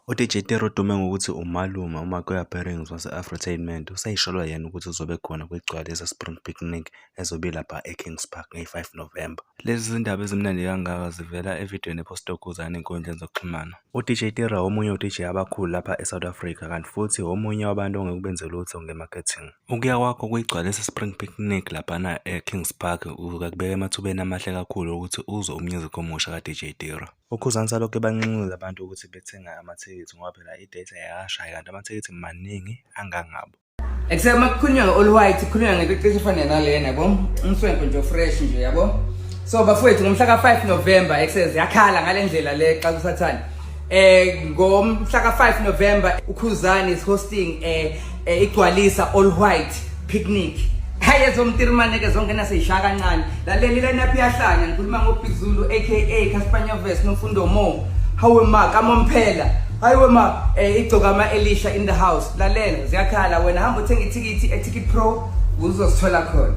uDJ Tira udume ngokuthi umalume uMakoya Pairings wase-Afrotainment usayisholwa yena ukuthi uzobe khona kwigcwalisa Spring Picnic ezobe lapha eKings Park nge-5 November. Lezi zindaba ezimnandi kangaka zivela evidweni ephostwe uKhuzani ey'nkundleni zokuxhumana. uDJ Tira omunye uDJ abakhulu lapha eSouth Africa kanti futhi omunye wabantu ongeke ubenze lutho nge-marketing. Ukuya kwakho kwigcwalisa Spring Picnic laphana eKings Park ukubeka emathubeni amahle kakhulu ukuthi uzwe umusic omusha kaDJ Tira. uKhuzani salokhu ebanxenxeza abantu ukuthi bethenga amathikithi ngoba phela i-date ayakashayi kanti amathikithi maningi angangabo. Eksema kukhulunywa nge-all white, kukhulunywa ngento ecishe efana nalena yabo. Umswento nje fresh nje yabo. So bafowethu ngomhla ka-5 November exes yakhala ngale ndlela le xa kusathana. Ngomhla ka-5 November uKhuzani is hosting igcwalisa all white picnic. Hayi zomtirimane ke zonke naseyishaka kancane. Laleli line-up iyahlanya ngikhuluma ngoBig Zulu aka Caspanyaverse noMfundo Mo. Hawe ma kamomphela. Hayiwe ma igcoka ama-Elisha in the house. Lalela ziyakhala wena hamba uthenga ithikithi eTicket Pro uzosithola khona.